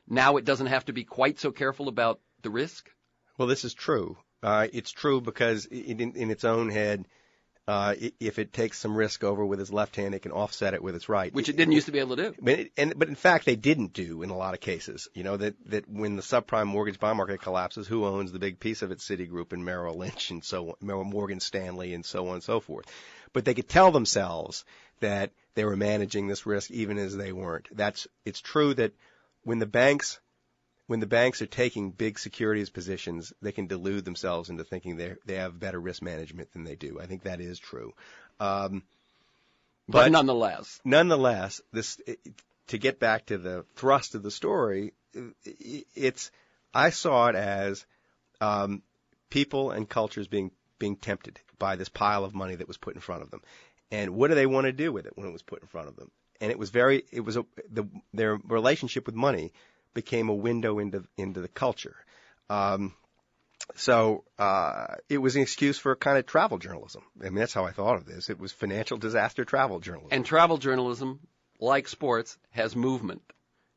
now it doesn't have to be quite so careful about the risk? Well, this is true. It's true because in its own head, if it takes some risk over with its left hand, it can offset it with its right. Which it didn't used to be able to do. But in fact, they didn't do in a lot of cases. That when the subprime mortgage bond market collapses, who owns the big piece of it? Citigroup and Merrill Lynch and so on, Morgan Stanley and so on and so forth. But they could tell themselves that they were managing this risk even as they weren't. It's true that when the banks are taking big securities positions, they can delude themselves into thinking they have better risk management than they do. I think that is true. But nonetheless, to get back to the thrust of the story, I saw it as people and cultures being tempted by this pile of money that was put in front of them. And what do they want to do with it when it was put in front of them? And their relationship with money became a window into the culture. So it was an excuse for a kind of travel journalism. I mean, that's how I thought of this. It was financial disaster travel journalism. And travel journalism, like sports, has movement.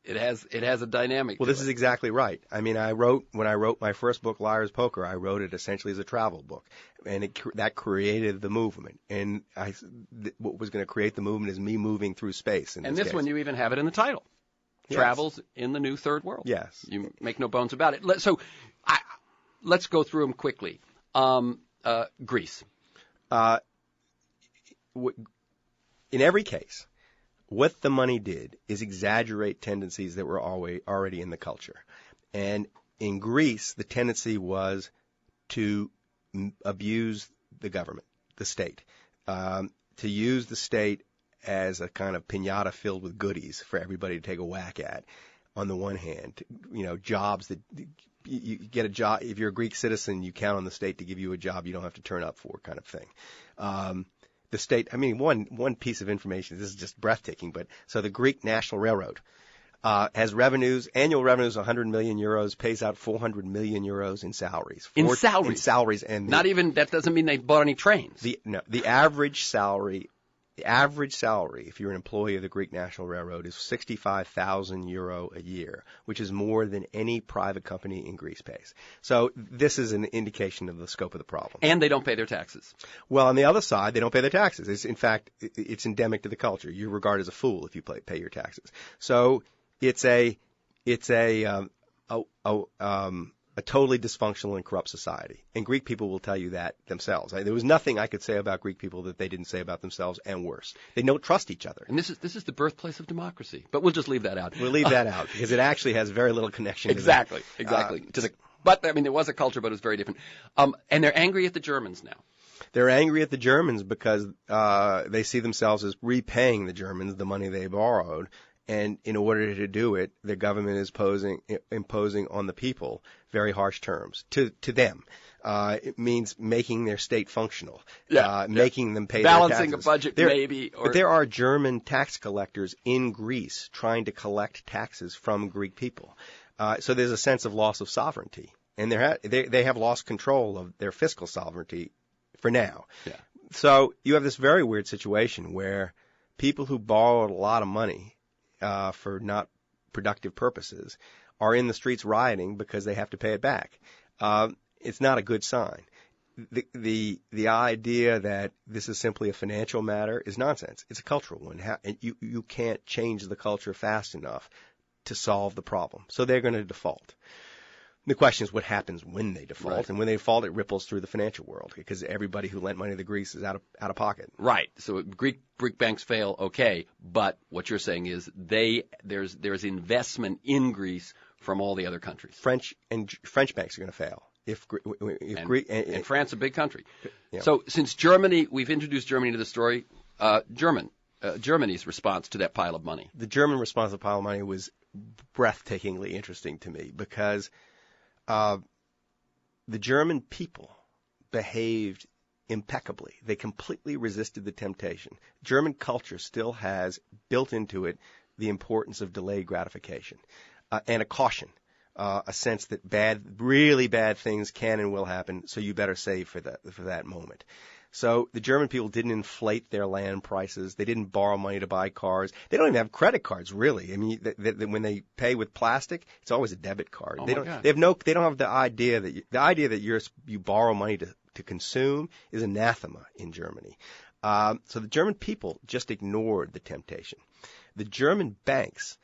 It has a dynamic. Well, this is exactly right. I mean, when I wrote my first book, Liar's Poker, I wrote it essentially as a travel book, and that created the movement. And what was going to create the movement is me moving through space. And this one, you even have it in the title. Yes. Travels in the New Third World. Yes. You make no bones about it. So let's go through them quickly. Greece. In every case, what the money did is exaggerate tendencies that were already in the culture. And in Greece, the tendency was to abuse the government, the state, to use the state as a kind of piñata filled with goodies for everybody to take a whack at. On the one hand, jobs that you get a job. If you're a Greek citizen, you count on the state to give you a job you don't have to turn up for, kind of thing. The state, I mean, one piece of information, this is just breathtaking, but so the Greek National Railroad has annual revenues of 100 million euros, pays out 400 million euros in salaries. In salaries? In salaries. And that doesn't mean they bought any trains. The average salary, if you're an employee of the Greek National Railroad, is 65,000 euro a year, which is more than any private company in Greece pays. So this is an indication of the scope of the problem. And they don't pay their taxes. Well, on the other side, they don't pay their taxes. In fact, it's endemic to the culture. You're regarded as a fool if you pay your taxes. So it's a totally dysfunctional and corrupt society. And Greek people will tell you that themselves. There was nothing I could say about Greek people that they didn't say about themselves, and worse. They don't trust each other. And this is the birthplace of democracy. But we'll just leave that out. We'll leave that out because it actually has very little connection exactly, to Exactly. But, I mean, there was a culture, but it was very different. And they're angry at the Germans now. They're angry at the Germans because they see themselves as repaying the Germans the money they borrowed. And in order to do it, the government is imposing on the people very harsh terms to them. It means making their state functional, making them pay balancing their taxes. A budget, maybe. But there are German tax collectors in Greece trying to collect taxes from Greek people. So there's a sense of loss of sovereignty, and they have lost control of their fiscal sovereignty for now. Yeah. So you have this very weird situation where people who borrowed a lot of money for not productive purposes are in the streets rioting because they have to pay it back. It's not a good sign. The idea that this is simply a financial matter is nonsense. It's a cultural one. And you can't change the culture fast enough to solve the problem. So they're going to default. The question is what happens when they default. Right. And when they default, it ripples through the financial world because everybody who lent money to Greece is out of pocket. Right. So Greek banks fail, okay. But what you're saying is there's investment in Greece from all the other countries. French banks are going to fail. And France, a big country. Yeah. So since we've introduced Germany to the story, Germany's response to that pile of money. The German response to the pile of money was breathtakingly interesting to me because the German people behaved impeccably. They completely resisted the temptation. German culture still has built into it the importance of delayed gratification and a caution. A sense that really bad things can and will happen, so you better save for that moment. So the German people didn't inflate their land prices. They didn't borrow money to buy cars. They don't even have credit cards, really. I mean, when they pay with plastic, it's always a debit card. Oh they my don't. God. They don't have the idea that you borrow money to consume is anathema in Germany. So the German people just ignored the temptation. The German banks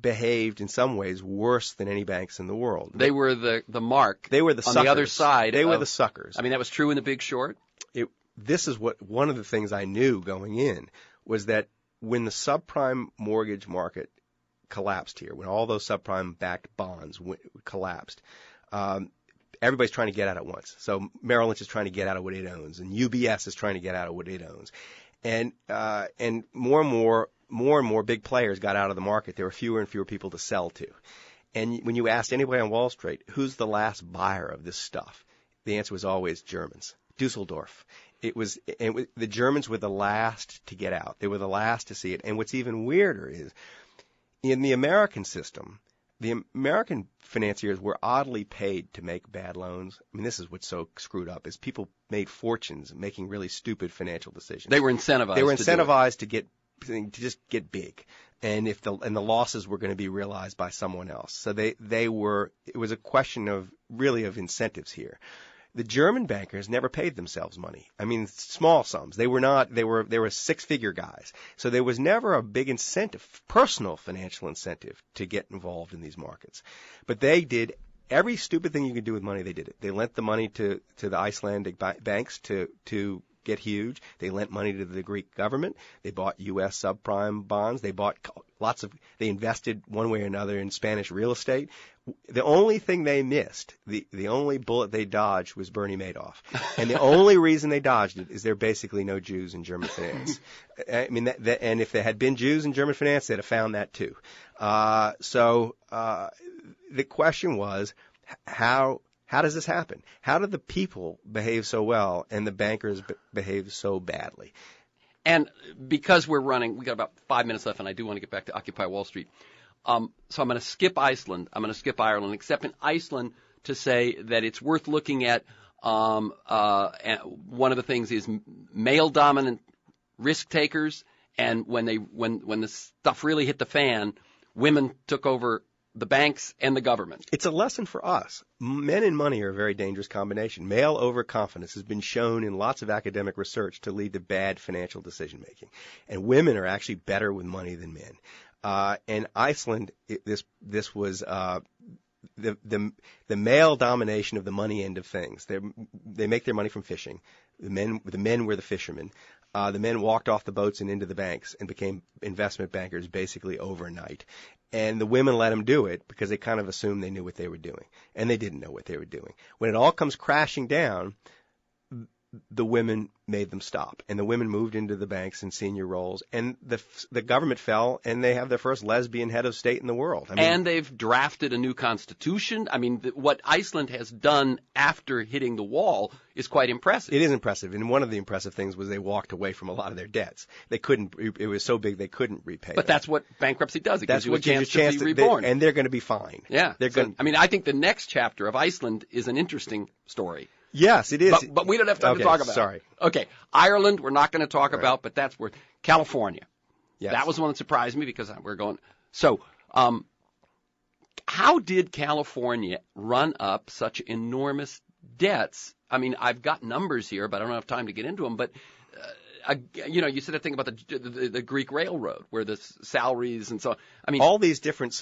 behaved in some ways worse than any banks in the world. They were the mark. They were the on suckers. The other side. They were the suckers. I mean, that was true in The Big Short. This is one of the things I knew going in was that when the subprime mortgage market collapsed here, when all those subprime-backed bonds collapsed, everybody's trying to get out at once. So Merrill Lynch is trying to get out of what it owns, and UBS is trying to get out of what it owns, and more and more big players got out of the market. There were fewer and fewer people to sell to. And when you asked anybody on Wall Street, who's the last buyer of this stuff, the answer was always Germans. Dusseldorf. The Germans were the last to get out. They were the last to see it. And what's even weirder is in the American system, the American financiers were oddly paid to make bad loans. I mean, this is what's so screwed up is people made fortunes making really stupid financial decisions. They were incentivized. To get thing to just get big. And the losses were going to be realized by someone else. So it was a question of incentives here. The German bankers never paid themselves money. I mean, small sums. They were six-figure guys. So there was never a big incentive, personal financial incentive to get involved in these markets. But they did every stupid thing you could do with money. They did it. They lent the money to the Icelandic banks to get huge. They lent money to the Greek government. They bought U.S. subprime bonds. They invested one way or another in Spanish real estate. The only thing they missed, the only bullet they dodged was Bernie Madoff. And the only reason they dodged it is there are basically no Jews in German finance. I mean, and if there had been Jews in German finance, they'd have found that too. So the question was, how does this happen? How do the people behave so well and the bankers behave so badly? And because we got about 5 minutes left, and I do want to get back to Occupy Wall Street. So I'm going to skip Iceland. I'm going to skip Ireland, except in Iceland to say that it's worth looking at. One of the things is male-dominant risk takers, and when the stuff really hit the fan, women took over the banks and the government. It's a lesson for us. Men and money are a very dangerous combination. Male overconfidence has been shown in lots of academic research to lead to bad financial decision making. And women are actually better with money than men. In Iceland, this was the male domination of the money end of things. They make their money from fishing. The men were the fishermen. The men walked off the boats and into the banks and became investment bankers basically overnight. And the women let them do it because they kind of assumed they knew what they were doing. And they didn't know what they were doing. When it all comes crashing down, the women made them stop. And the women moved into the banks in senior roles. And the government fell, and they have their first lesbian head of state in the world. And they've drafted a new constitution. I mean, what Iceland has done after hitting the wall is quite impressive. It is impressive. And one of the impressive things was they walked away from a lot of their debts. It was so big they couldn't repay But them. that's what bankruptcy does. It gives you a chance to be reborn. And they're going to be fine. Yeah. I think the next chapter of Iceland is an interesting story. Yes, it is. But we don't have time to talk about it. Sorry. Okay. Ireland, we're not going to talk about, but that's worth. California. Yes. That was one that surprised me because we're going. So, how did California run up such enormous debts? I mean, I've got numbers here, but I don't have time to get into them. But, you said a thing about the Greek railroad where the salaries and so on. I mean, all these different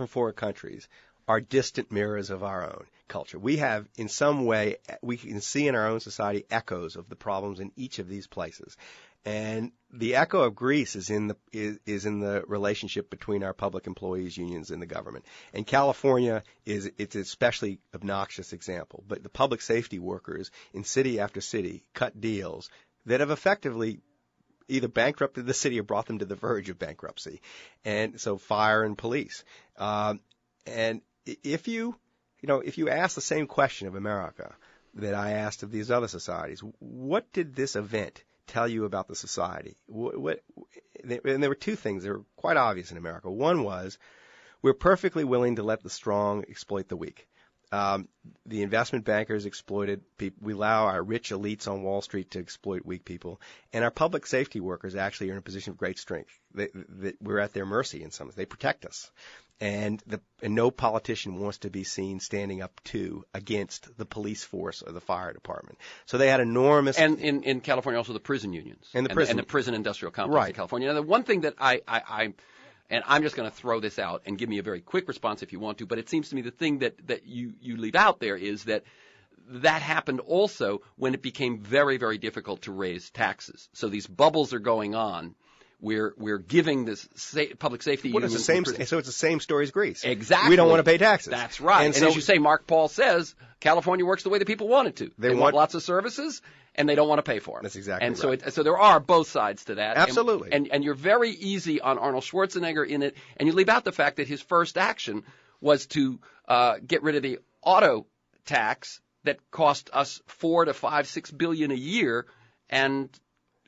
foreign countries are distant mirrors of our own culture. We have, in some way, we can see in our own society echoes of the problems in each of these places. And the echo of Greece is in the relationship between our public employees unions and the government. And California it's an especially obnoxious example. But the public safety workers in city after city cut deals that have effectively either bankrupted the city or brought them to the verge of bankruptcy. And so fire and police. And if you ask the same question of America that I asked of these other societies, what did this event tell you about the society? And there were two things that were quite obvious in America. One was we're perfectly willing to let the strong exploit the weak. The investment bankers exploited people. We allow our rich elites on Wall Street to exploit weak people. And our public safety workers actually are in a position of great strength. We're at their mercy in some ways. They protect us. And no politician wants to be seen standing up against the police force or the fire department. So they had enormous. And in California, also the prison unions. And the prison industrial complex in California. Now, the one thing that and I'm just going to throw this out and give me a very quick response if you want to, but it seems to me the thing that you leave out there is that happened also when it became very, very difficult to raise taxes. So these bubbles are going on. We're giving this public safety unions. So it's the same story as Greece. Exactly. We don't want to pay taxes. That's right. And as you say, Mark Paul says, California works the way the people want it to. They want lots of services, and they don't want to pay for them. That's exactly right. And so there are both sides to that. Absolutely. And you're very easy on Arnold Schwarzenegger in it, and you leave out the fact that his first action was to get rid of the auto tax that cost us $4 to $6 billion a year, and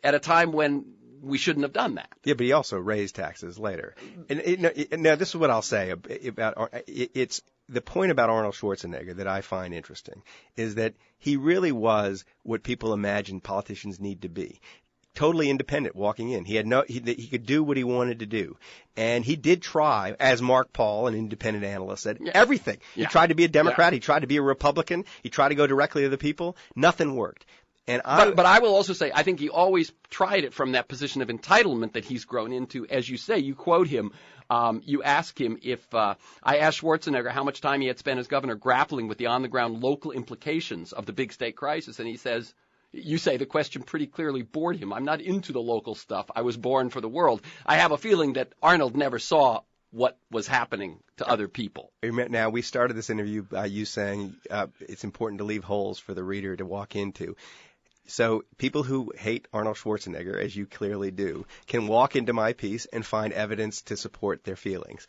at a time when we shouldn't have done that. Yeah, but he also raised taxes later. And now this is what I'll say about it's the point about Arnold Schwarzenegger that I find interesting is that he really was what people imagine politicians need to be. totally independent walking in. He could do what he wanted to do. And he did try, as Mark Paul, an independent analyst, said, everything. Yeah. He tried to be a Democrat. Yeah. He tried to be a Republican. He tried to go directly to the people. Nothing worked. But I will also say, I think he always tried it from that position of entitlement that he's grown into. As you say, you quote him. You ask him if I asked Schwarzenegger how much time he had spent as governor grappling with the on-the-ground local implications of the big state crisis, and he says, you say the question pretty clearly bored him. I'm not into the local stuff. I was born for the world. I have a feeling that Arnold never saw what was happening to other people. Now, we started this interview by you saying it's important to leave holes for the reader to walk into. So people who hate Arnold Schwarzenegger, as you clearly do, can walk into my piece and find evidence to support their feelings.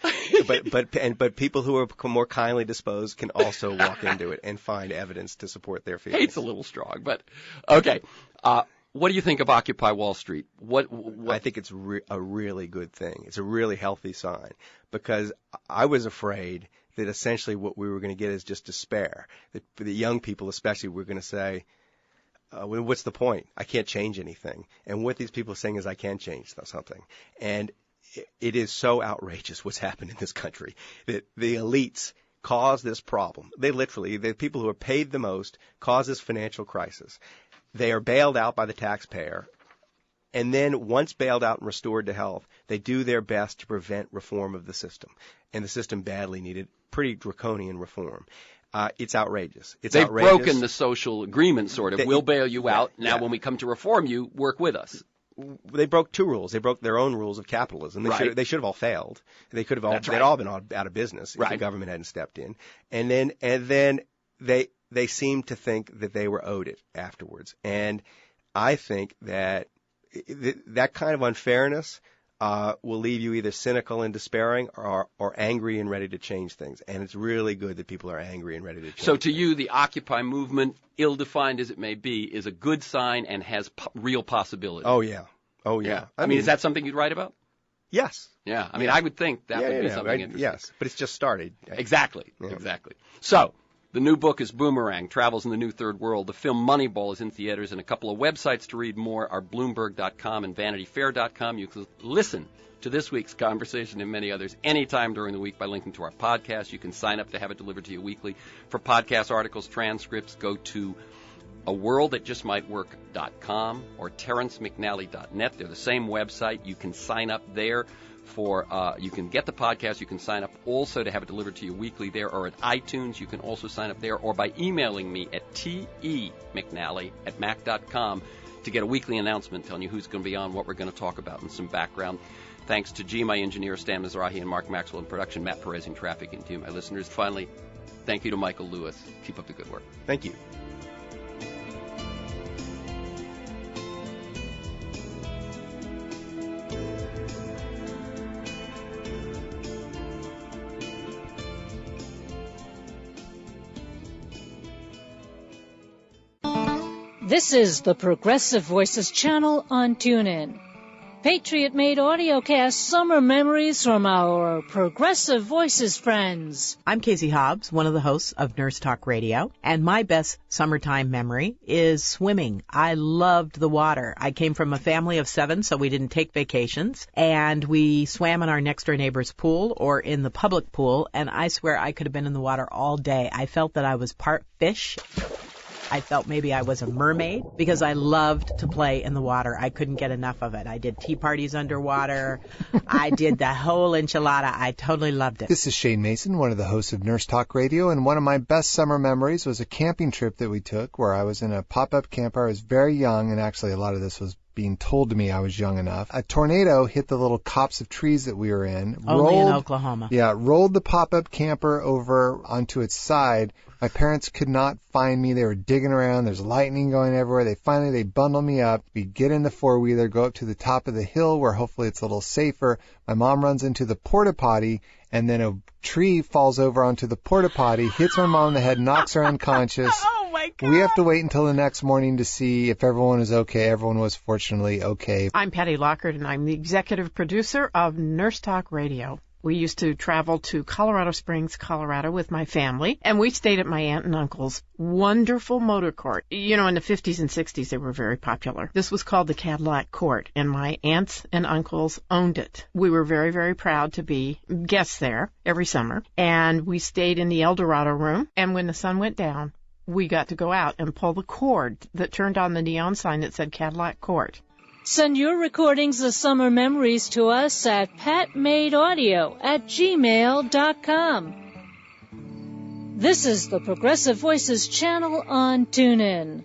But people who are more kindly disposed can also walk into it and find evidence to support their feelings. Hate's a little strong, but okay. What do you think of Occupy Wall Street? What? I think it's a really good thing. It's a really healthy sign, because I was afraid that essentially what we were going to get is just despair. That for the young people especially, we're going to say, what's the point? I can't change anything. And what these people are saying is I can change something. And it is so outrageous what's happened in this country that the elites cause this problem. The people who are paid the most, cause this financial crisis. They are bailed out by the taxpayer. And then once bailed out and restored to health, they do their best to prevent reform of the system. And the system badly needed pretty draconian reform. It's outrageous. They've broken the social agreement, sort of. We'll bail you out. Now, when we come to reform you, work with us. They broke two rules. They broke their own rules of capitalism. They should have all failed. They could have they'd all been out of business if the government hadn't stepped in. And then they seemed to think that they were owed it afterwards. And I think that that kind of unfairness will leave you either cynical and despairing or angry and ready to change things. And it's really good that people are angry and ready to change So to you, the Occupy movement, ill-defined as it may be, is a good sign and has real possibility. Oh, yeah. I mean, is that something you'd write about? Yes. Yeah. I mean, I would think that would be something interesting. Yes, but it's just started. Exactly. So, the new book is Boomerang, Travels in the New Third World. The film Moneyball is in theaters, and a couple of websites to read more are Bloomberg.com and VanityFair.com. You can listen to this week's conversation and many others anytime during the week by linking to our podcast. You can sign up to have it delivered to you weekly. For podcast articles, transcripts, go to aworldthatjustmightwork.com or TerenceMcNally.net. They're the same website. You can sign up there. You can get the podcast. You can sign up also to have it delivered to you weekly there, or at iTunes. You can also sign up there, or by emailing me at temcnally@mac.com to get a weekly announcement telling you who's going to be on, what we're going to talk about, and some background. Thanks to G, my engineer, Stan Mizrahi, and Mark Maxwell in production, Matt Perez in traffic, and to you, my listeners. Finally, thank you to Michael Lewis. Keep up the good work. Thank you. This is the Progressive Voices channel on TuneIn. Patriot-made audiocast summer memories from our Progressive Voices friends. I'm Casey Hobbs, one of the hosts of Nurse Talk Radio, and my best summertime memory is swimming. I loved the water. I came from a family of 7, so we didn't take vacations, and we swam in our next-door neighbor's pool or in the public pool, and I swear I could have been in the water all day. I felt that I was part fish. I felt maybe I was a mermaid because I loved to play in the water. I couldn't get enough of it. I did tea parties underwater. I did the whole enchilada. I totally loved it. This is Shane Mason, one of the hosts of Nurse Talk Radio, and one of my best summer memories was a camping trip that we took where I was in a pop-up camper. I was very young, and actually a lot of this was being told to me I was young enough. A tornado hit the little copse of trees that we were in. Only in Oklahoma. Yeah, rolled the pop-up camper over onto its side. My parents could not find me. They were digging around. There's lightning going everywhere. They bundle me up. We get in the four-wheeler, go up to the top of the hill where hopefully it's a little safer. My mom runs into the porta potty, and then a tree falls over onto the porta potty, hits my mom in the head, knocks her unconscious. Oh, my God. We have to wait until the next morning to see if everyone is okay. Everyone was fortunately okay. I'm Patty Lockard, and I'm the executive producer of Nurse Talk Radio. We used to travel to Colorado Springs, Colorado with my family, and we stayed at my aunt and uncle's wonderful motor court. You know, in the 50s and 60s, they were very popular. This was called the Cadillac Court, and my aunts and uncles owned it. We were very, very proud to be guests there every summer, and we stayed in the El Dorado room, and when the sun went down, we got to go out and pull the cord that turned on the neon sign that said Cadillac Court. Send your recordings of summer memories to us at patmadeaudio@gmail.com. This is the Progressive Voices channel on TuneIn.